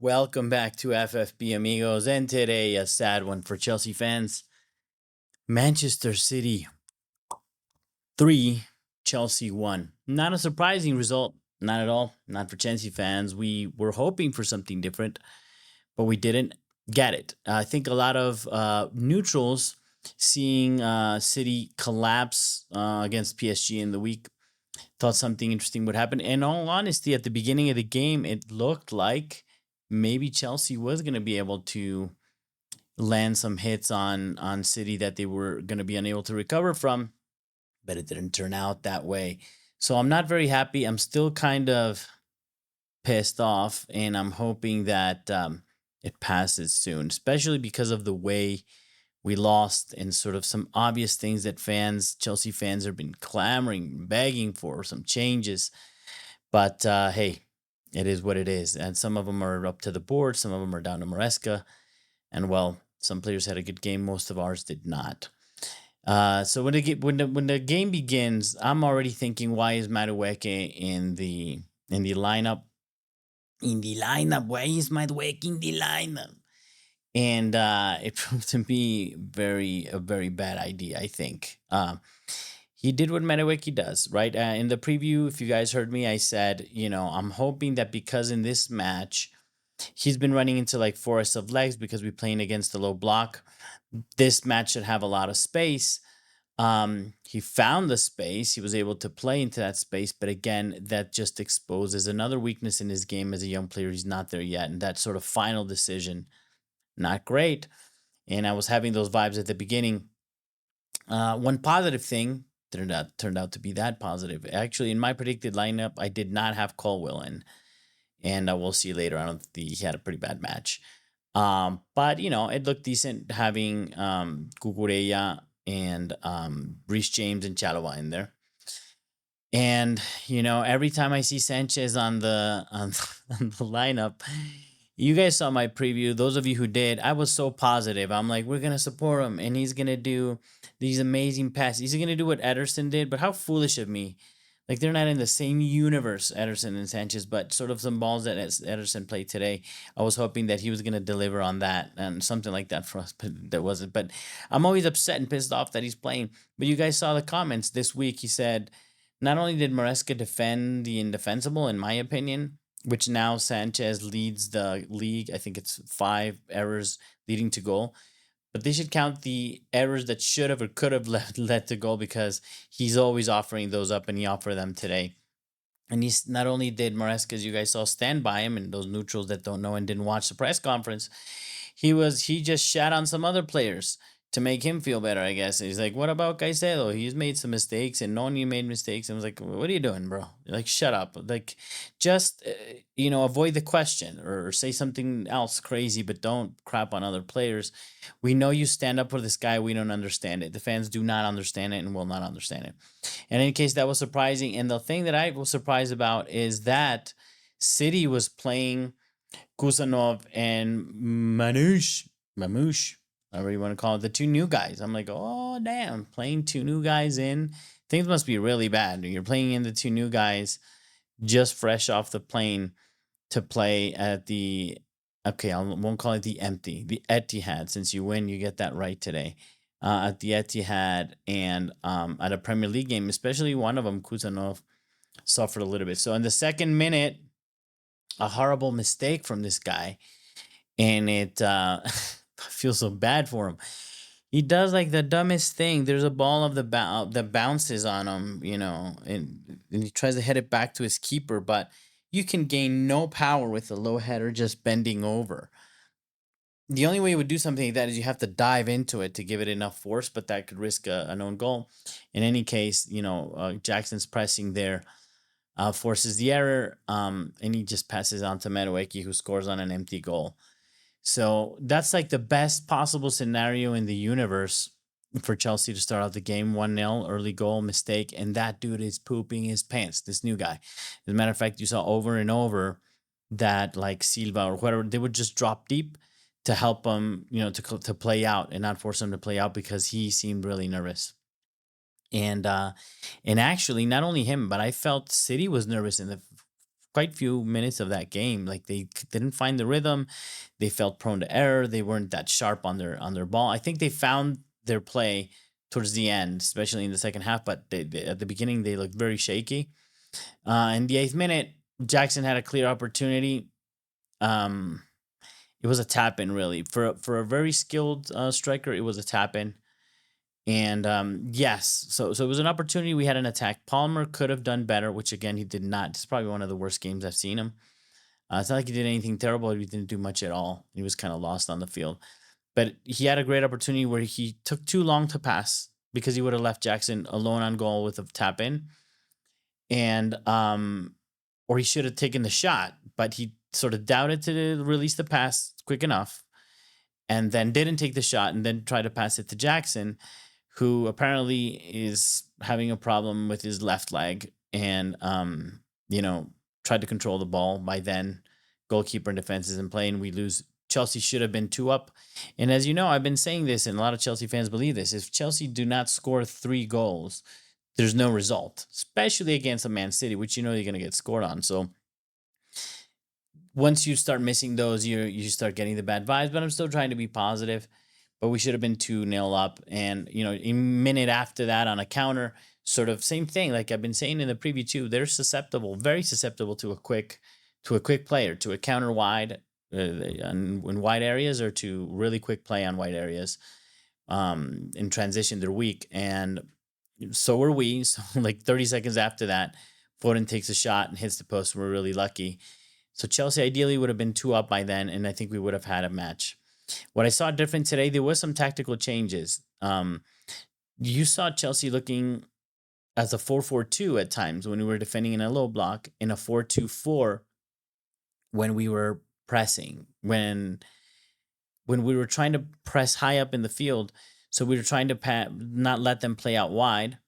Welcome back to FFB Amigos, and today a sad one for Chelsea fans. Manchester City 3, Chelsea 1. Not a surprising result, not at all, not for Chelsea fans. We were hoping for something different, but we didn't get it. I think a lot of neutrals seeing City collapse against PSG in the week thought something interesting would happen. In all honesty, at the beginning of the game, it looked like maybe Chelsea was going to be able to land some hits on City that they were going to be unable to recover from, but it didn't turn out that way. So I'm not very happy. I'm still kind of pissed off, and I'm hoping that it passes soon, especially because of the way we lost and sort of some obvious things that Chelsea fans have been clamoring, begging for some changes. But hey, it is what it is. And some of them are up to the board, some of them are down to Maresca. And well, some players had a good game, most of ours did not. So when the game begins, I'm already thinking, why is Madueke in the lineup? In the lineup, why is Madueke in the lineup? And it proved to be a very bad idea, I think. He did what Madueke does, right? In the preview, if you guys heard me, I said, I'm hoping that because in this match, he's been running into like forest of legs because we're playing against the low block. This match should have a lot of space. He found the space. He was able to play into that space. But again, that just exposes another weakness in his game as a young player. He's not there yet. And that sort of final decision, not great. And I was having those vibes at the beginning. One positive thing turned out to be that positive. Actually, in my predicted lineup, I did not have Colwell in, and we'll see later. I don't think he had a pretty bad match. But it looked decent having Cucurella and Reece James and Chalawa in there. And every time I see Sanchez on the on the lineup, you guys saw my preview. Those of you who did, I was so positive. I'm like, we're gonna support him, and he's gonna do these amazing passes. He's gonna do what Ederson did. But how foolish of me! Like, they're not in the same universe, Ederson and Sanchez, but sort of some balls that Ederson played today. I was hoping that he was gonna deliver on that and something like that for us, but that wasn't. But I'm always upset and pissed off that he's playing. But you guys saw the comments this week. He said, not only did Maresca defend the indefensible, in my opinion, which now Sanchez leads the league. I think it's 5 errors leading to goal. But they should count the errors that should have or could have led to goal, because he's always offering those up, and he offered them today. And he's not only did Maresca, as you guys saw, stand by him, and those neutrals that don't know and didn't watch the press conference, he just shat on some other players to make him feel better, I guess. He's like, what about Caicedo? He's made some mistakes, and Noni made mistakes. I was like, what are you doing, bro? Like, shut up. Like, just, avoid the question, or say something else crazy, but don't crap on other players. We know you stand up for this guy. We don't understand it. The fans do not understand it and will not understand it. In any case, that was surprising. And the thing that I was surprised about is that City was playing Kusanov and Mamouche, whatever you want to call it, the 2 new guys. I'm like, oh, damn, playing 2 new guys in. Things must be really bad. You're playing in the 2 new guys just fresh off the plane to play at the, okay, I won't call it the Etihad. Since you win, you get that right today. At the Etihad, and at a Premier League game, especially one of them, Kusanov, suffered a little bit. So in the second minute, a horrible mistake from this guy, and it I feel so bad for him. He does like the dumbest thing. There's a ball of that bounces on him, and he tries to head it back to his keeper, but you can gain no power with a low header just bending over. The only way you would do something like that is you have to dive into it to give it enough force, but that could risk an own goal. In any case, Jackson's pressing there forces the error, and he just passes on to Madueke, who scores on an empty goal. So that's like the best possible scenario in the universe for Chelsea to start out the game. 1-0, early goal, mistake, and that dude is pooping his pants, this new guy. As a matter of fact, you saw over and over that like Silva or whatever, they would just drop deep to help him, to play out and not force him to play out, because he seemed really nervous. And actually, not only him, but I felt City was nervous in the quite few minutes of that game. Like they didn't find the rhythm. They felt prone to error. They weren't that sharp on their ball. I think they found their play towards the end, especially in the second half. But at the beginning, they looked very shaky. In the 8th minute, Jackson had a clear opportunity. Um, it was a tap in, really, for a very skilled striker. It was a tap in. And yes, so it was an opportunity. We had an attack. Palmer could have done better, which again he did not. It's probably one of the worst games I've seen him. It's not like he did anything terrible. He didn't do much at all. He was kind of lost on the field. But he had a great opportunity where he took too long to pass because he would have left Jackson alone on goal with a tap in, and or he should have taken the shot, but he sort of doubted to release the pass quick enough, and then didn't take the shot, and then tried to pass it to Jackson, who apparently is having a problem with his left leg, and tried to control the ball. By then, goalkeeper and defense is in play, and we lose. Chelsea should have been 2 up. And as you know, I've been saying this, and a lot of Chelsea fans believe this. If Chelsea do not score 3 goals, there's no result, especially against a Man City, which you're going to get scored on. So once you start missing those, you start getting the bad vibes. But I'm still trying to be positive. But we should have been 2-0 up. And, a minute after that on a counter, sort of same thing. Like I've been saying in the preview too, they're susceptible, very susceptible to a quick player, to a counter wide in wide areas, or to really quick play on wide areas. In transition, they're weak. And so were we. So like 30 seconds after that, Foden takes a shot and hits the post. We're really lucky. So Chelsea ideally would have been 2 up by then, and I think we would have had a match. What I saw different today, there was some tactical changes. You saw Chelsea looking as a 4-4-2 at times when we were defending in a low block, in a 4-2-4 when we were pressing, when we were trying to press high up in the field. So we were trying to not let them play out wide.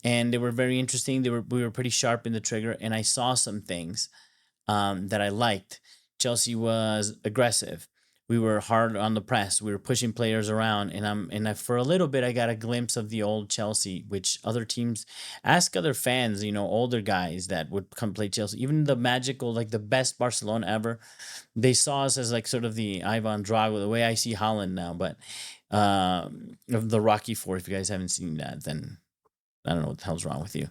And they were very interesting. We were pretty sharp in the trigger, and I saw some things that I liked. Chelsea was aggressive. We were hard on the press. We were pushing players around, and for a little bit I got a glimpse of the old Chelsea, which other teams ask other fans, older guys that would come play Chelsea, even the magical, like the best Barcelona ever. They saw us as like sort of the Ivan Drago, the way I see Haaland now, but of the Rocky Four. If you guys haven't seen that, then I don't know what the hell's wrong with you.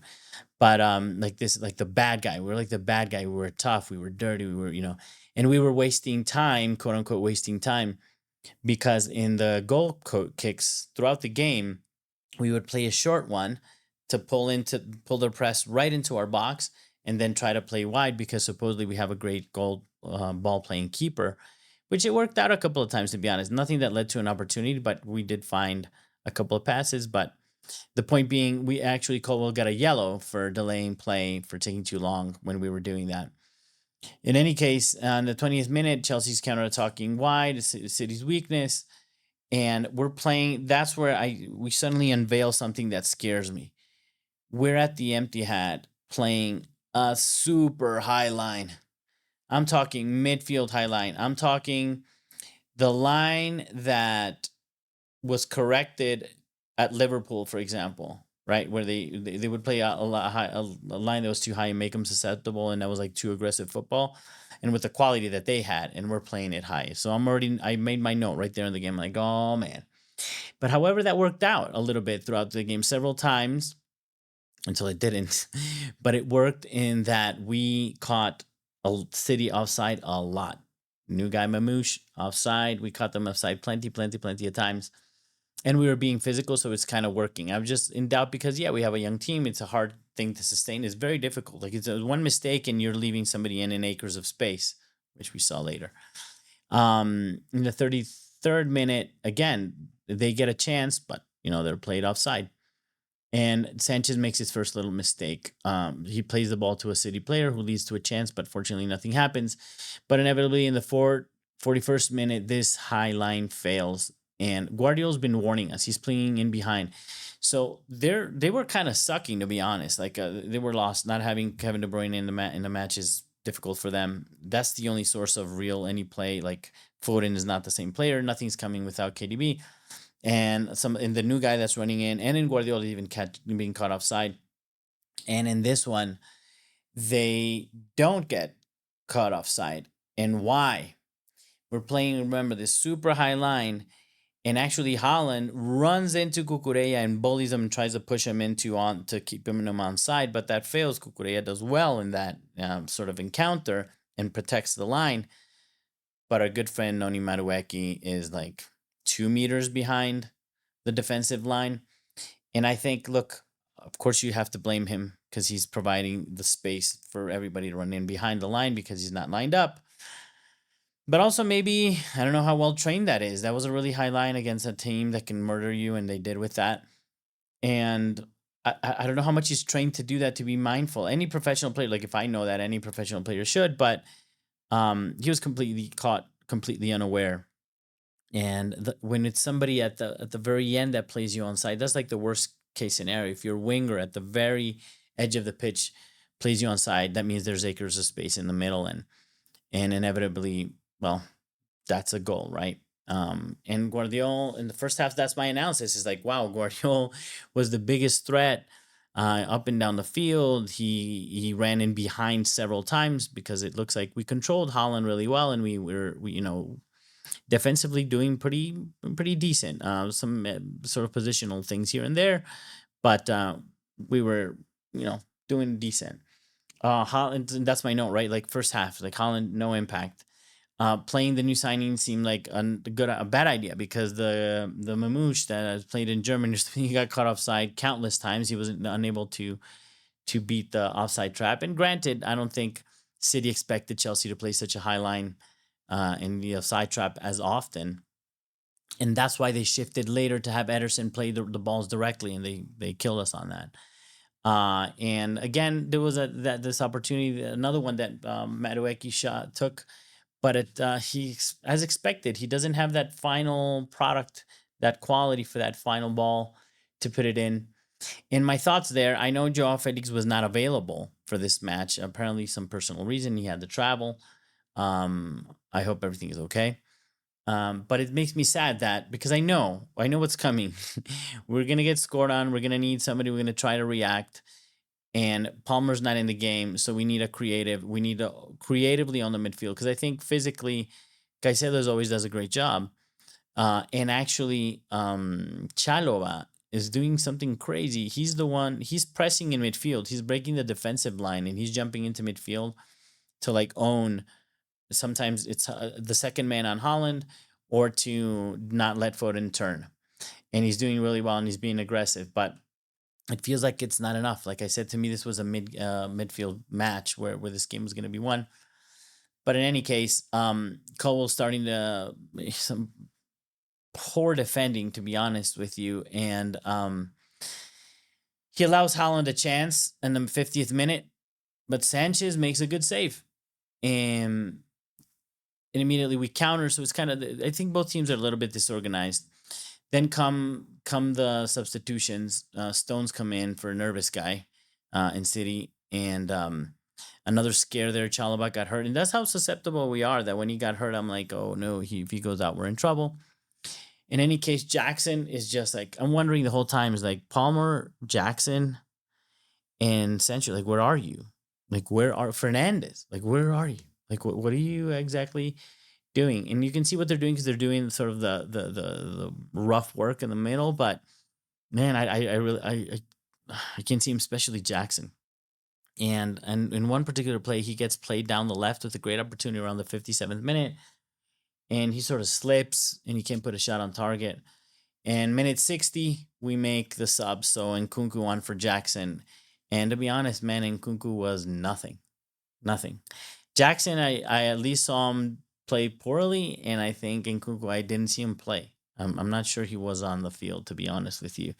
But like the bad guy. We were like the bad guy. We were tough. We were dirty. We were, and we were wasting time, quote unquote, wasting time, because in the goal kicks throughout the game, we would play a short one to pull the press right into our box, and then try to play wide because supposedly we have a great ball playing keeper, which it worked out a couple of times, to be honest. Nothing that led to an opportunity, but we did find a couple of passes. But the point being, we actually Colwell got a yellow for delaying play, for taking too long when we were doing that. In any case, on the 20th minute, Chelsea's counter-attacking wide, City's weakness, and we're playing. That's where we suddenly unveil something that scares me. We're at the Etihad playing a super high line. I'm talking midfield high line. I'm talking the line that was corrected at Liverpool, for example, right? Where they would play a line that was too high and make them susceptible, and that was like too aggressive football, and with the quality that they had, and we're playing it high. So I made my note right there in the game, like, oh man. But however, that worked out a little bit throughout the game, several times, until it didn't. But it worked in that we caught a City offside a lot. New guy Mamouche offside. We caught them offside plenty of times. And we were being physical, so it's kind of working. I'm just in doubt because, we have a young team. It's a hard thing to sustain. It's very difficult. Like, it's one mistake and you're leaving somebody in acres of space, which we saw later. In the 33rd minute, again, they get a chance, but, they're played offside. And Sanchez makes his first little mistake. He plays the ball to a City player who leads to a chance, but fortunately nothing happens. But inevitably in the 41st minute, this high line fails. And Gvardiol's been warning us. He's playing in behind. So they were kind of sucking, to be honest. Like they were lost. Not having Kevin De Bruyne in the match is difficult for them. That's the only source of any play. Like Foden is not the same player. Nothing's coming without KDB. And the new guy that's running in, and in Gvardiol even being caught offside. And in this one, they don't get caught offside. And why? We're playing, remember, this super high line, and actually Haaland runs into Cucurella and bullies him and tries to push him into on to keep him on side, but that fails. Cucurella does well in that sort of encounter and protects the line. But our good friend Noni Madueke is like 2 meters behind the defensive line. And I think, look, of course you have to blame him because he's providing the space for everybody to run in behind the line because he's not lined up. But also maybe, I don't know how well trained that is. That was a really high line against a team that can murder you, and they did with that. And I don't know how much he's trained to do that, to be mindful. Any professional player, like if I know that, any professional player should, but he was completely caught, completely unaware. And when it's somebody at the very end that plays you onside, that's like the worst case scenario. If your winger at the very edge of the pitch plays you onside, that means there's acres of space in the middle, and inevitably, well, that's a goal, right? And Gvardiol in the first half, that's my analysis. Is like, wow, Gvardiol was the biggest threat up and down the field. He ran in behind several times because it looks like we controlled Haaland really well, and we were defensively doing pretty decent. Some sort of positional things here and there, but we were doing decent. Haaland, and that's my note, right? Like first half, like Haaland, no impact. Playing the new signing seemed like a bad idea because the Mamouche that has played in Germany, he got caught offside countless times. He was unable to beat the offside trap. And granted, I don't think City expected Chelsea to play such a high line in the offside trap as often. And that's why they shifted later to have Ederson play the balls directly, and they killed us on that. And again, there was this opportunity, another one that Madueke shot took, but he, as expected, he doesn't have that final product, that quality for that final ball to put it in. In my thoughts there, I know Joao Felix was not available for this match. Apparently, some personal reason he had to travel. I hope everything is okay. But it makes me sad that because I know what's coming. We're gonna get scored on. We're gonna need somebody. We're gonna try to react. And Palmer's not in the game, so we need a creative. We need a creatively on the midfield because I think physically, Caicedo always does a great job. And actually, Chalova is doing something crazy. He's the one. He's pressing in midfield. He's breaking the defensive line and he's jumping into midfield to like own. Sometimes it's the second man on Haaland, or to not let Foden turn. And he's doing really well and he's being aggressive, but it feels like it's not enough. Like I said, to me, this was a midfield match where this game was going to be won. But in any case, Cole starting to some poor defending, to be honest with you, and he allows Haaland a chance in the 50th minute, but Sanchez makes a good save, and immediately we counter. So it's kind of, I think both teams are a little bit disorganized. Then come the substitutions. Stones come in for a nervous guy in City, and another scare there. Chalobah got hurt, and that's how susceptible we are. That when he got hurt, I'm like, oh no, if he goes out, we're in trouble. In any case, Jackson is just like, I'm wondering the whole time, is like Palmer, Jackson, and Sancho. Like, where are you? Like, where are Fernandez? Like, where are you? Like, what are you exactly doing? And you can see what they're doing because they're doing sort of the rough work in the middle. But man, I really I can't see him, especially Jackson. And in one particular play, he gets played down the left with a great opportunity around the 57th minute, and he sort of slips and he can't put a shot on target. And minute 60, we make the sub. So Nkunku on for Jackson. And to be honest, man, Nkunku was nothing. Jackson, I at least saw him play poorly, and I think Nkunku, I didn't see him play. I'm not sure he was on the field, to be honest with you.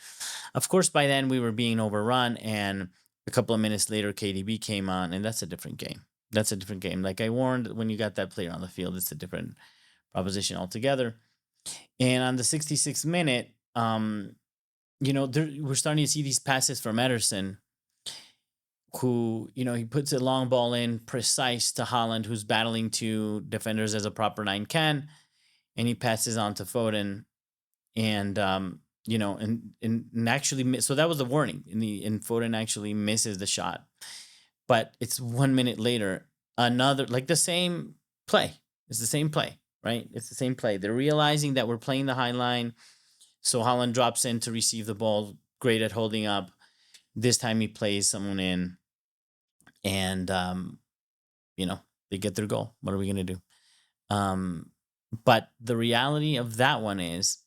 Of course, by then we were being overrun, and a couple of minutes later, KDB came on, and that's a different game. Like I warned, when you got that player on the field, it's a different proposition altogether. And on the 66th minute, we're starting to see these passes from Ederson, who, he puts a long ball in precise to Haaland, who's battling two defenders as a proper nine can, and he passes on to Foden, and and actually so that was the warning, and Foden actually misses the shot. But it's 1 minute later, another, like the same play. It's the same play, right? It's the same play. They're realizing that we're playing the high line. So Haaland drops in to receive the ball, great at holding up. This time he plays someone in, and you know, they get their goal. What are we gonna do? But the reality of that one is,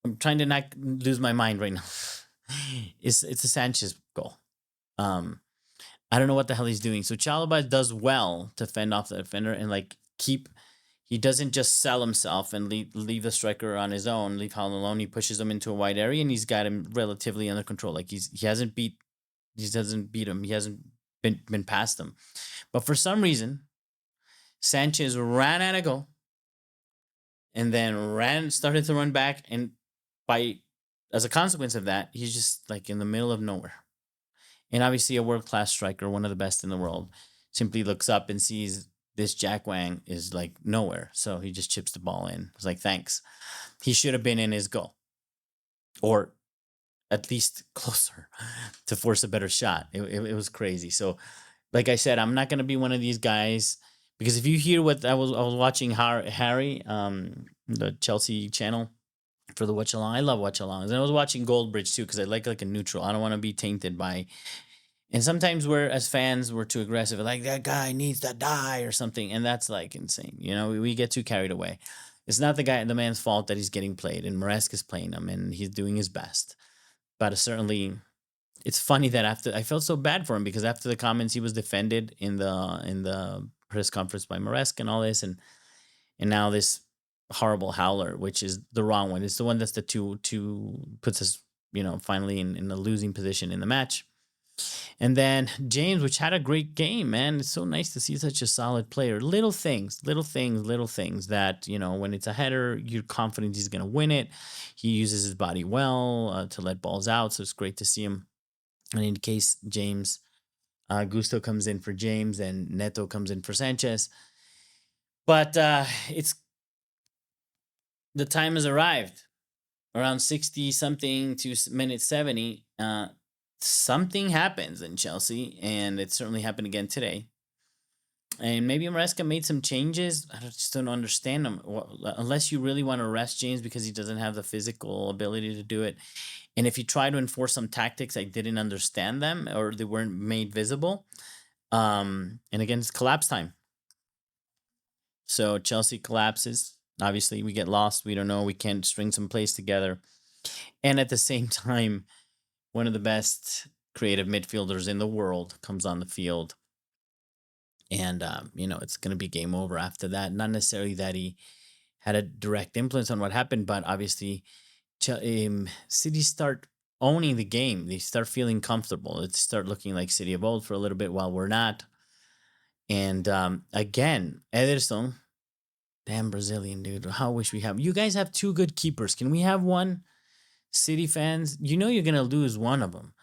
I'm trying to not lose my mind right now. It's a Sanchez goal. I don't know what the hell he's doing. So Chalobah does well to fend off the defender and like keep. He doesn't just sell himself and leave the striker on his own, leave Haaland alone. He pushes him into a wide area and he's got him relatively under control. Like he doesn't beat him. He hasn't been past him. But for some reason, Sanchez ran out of goal and then started to run back, and as a consequence of that, he's just like in the middle of nowhere. And obviously a world-class striker, one of the best in the world, simply looks up and sees this Jack Wang is like nowhere. So he just chips the ball in. It's like, thanks. He should have been in his goal, or at least closer to force a better shot. It was crazy. So like I said, I'm not going to be one of these guys, because if you hear what I was watching Harry, the Chelsea channel for the watch along. I love watch alongs. And I was watching Goldbridge too, because I like a neutral. I don't want to be tainted by. And sometimes we're, as fans, we're too aggressive. Like, that guy needs to die or something. And that's like insane. You know, we get too carried away. It's not the man's fault that he's getting played, and Maresca is playing him and he's doing his best. But certainly, it's funny that I felt so bad for him, because after the comments, he was defended in the press conference by Maresca and all this. And now this horrible howler, which is the wrong one. It's the one that's the two puts us, finally in a losing position in the match. And then James, which had a great game, man. It's so nice to see such a solid player. Little things that, when it's a header, you're confident he's going to win it. He uses his body well to let balls out. So it's great to see him. And in case James, Gusto comes in for James and Neto comes in for Sanchez. But the time has arrived. Around 60 something to minute 70. Something happens in Chelsea, and it certainly happened again today. And maybe Maresca made some changes. I just don't understand them. Unless you really want to rest James because he doesn't have the physical ability to do it. And if you try to enforce some tactics, I didn't understand them, or they weren't made visible. And again, it's collapse time. So Chelsea collapses. Obviously, we get lost. We don't know. We can't string some plays together. And at the same time, one of the best creative midfielders in the world comes on the field. And, it's going to be game over after that. Not necessarily that he had a direct influence on what happened, but obviously City start owning the game. They start feeling comfortable. They start looking like City of old for a little bit while we're not. And again, Ederson, damn Brazilian dude. How wish we have. You guys have two good keepers. Can we have one? City fans, you're going to lose one of them.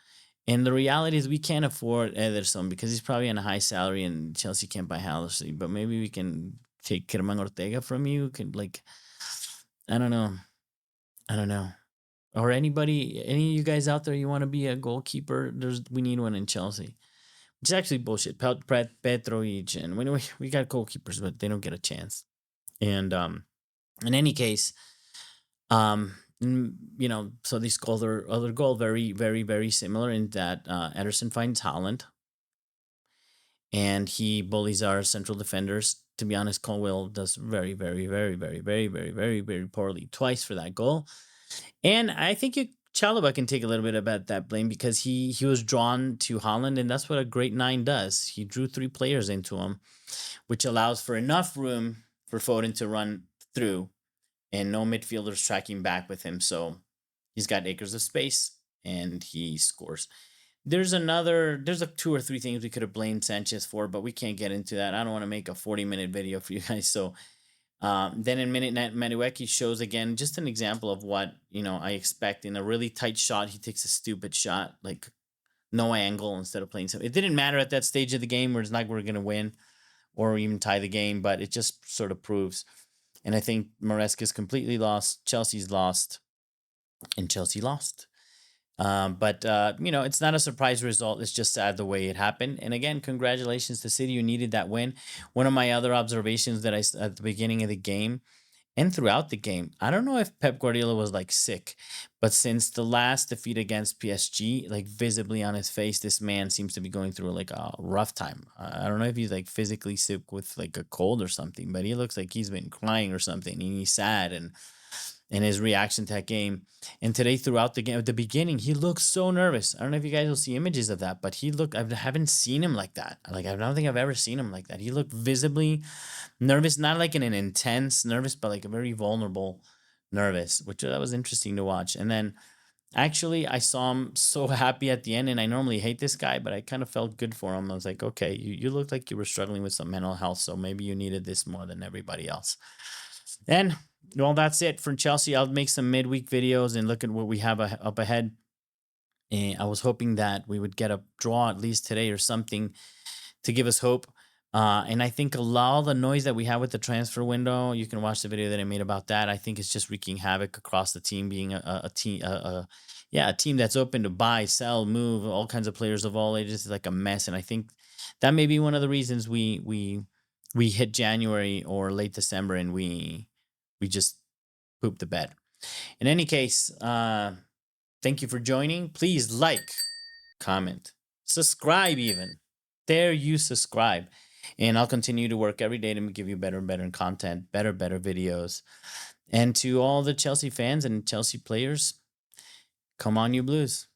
And the reality is we can't afford Ederson because he's probably on a high salary and Chelsea can't buy Haaland. But maybe we can take Kerman Ortega from you. I don't know. Or any of you guys out there, you want to be a goalkeeper? We need one in Chelsea. Which is actually bullshit. Petrovic, and we got goalkeepers, but they don't get a chance. And in any case, so these goals are other goal very, very, very similar in that Ederson finds Haaland and he bullies our central defenders. To be honest, Colwill does very, very, very, very, very, very, very, very poorly twice for that goal. And I think Chalobah can take a little bit about that blame because he was drawn to Haaland, and that's what a great nine does. He drew 3 players into him, which allows for enough room for Foden to run through and no midfielders tracking back with him. So he's got acres of space and he scores. There's 2 or 3 things we could have blamed Sanchez for, but we can't get into that. I don't want to make a 40-minute video for you guys. So then in minute 9, Madueke shows again just an example of what I expect. In a really tight shot, he takes a stupid shot, like no angle, instead of playing something. It didn't matter at that stage of the game where it's not we're going to win or even tie the game, but it just sort of proves. And I think Maresca's completely lost. Chelsea's lost. And Chelsea lost. But you know, it's not a surprise result. It's just sad the way it happened. And again, congratulations to City. You needed that win. One of my other observations that at the beginning of the game and throughout the game, I don't know if Pep Guardiola was like sick, but since the last defeat against PSG, like visibly on his face, this man seems to be going through like a rough time. I don't know if he's like physically sick with like a cold or something, but he looks like he's been crying or something, and he's sad and his reaction to that game. And today, throughout the game, at the beginning, he looked so nervous. I don't know if you guys will see images of that, but I haven't seen him like that. Like, I don't think I've ever seen him like that. He looked visibly nervous, not like in an intense nervous, but like a very vulnerable nervous, which that was interesting to watch. And then actually, I saw him so happy at the end, and I normally hate this guy, but I kind of felt good for him. I was like, okay, you looked like you were struggling with some mental health, so maybe you needed this more than everybody else. And well, that's it for Chelsea. I'll make some midweek videos and look at what we have up ahead. And I was hoping that we would get a draw at least today or something to give us hope. And I think a lot of the noise that we have with the transfer window, you can watch the video that I made about that. I think it's just wreaking havoc across the team, being a team, a team that's open to buy, sell, move, all kinds of players of all ages. Is like a mess, and I think that may be one of the reasons we hit January or late December and we just poop the bed. In any case, thank you for joining. Please like, comment, subscribe even. There you subscribe. And I'll continue to work every day to give you better and better content, better videos. And to all the Chelsea fans and Chelsea players, come on, you Blues.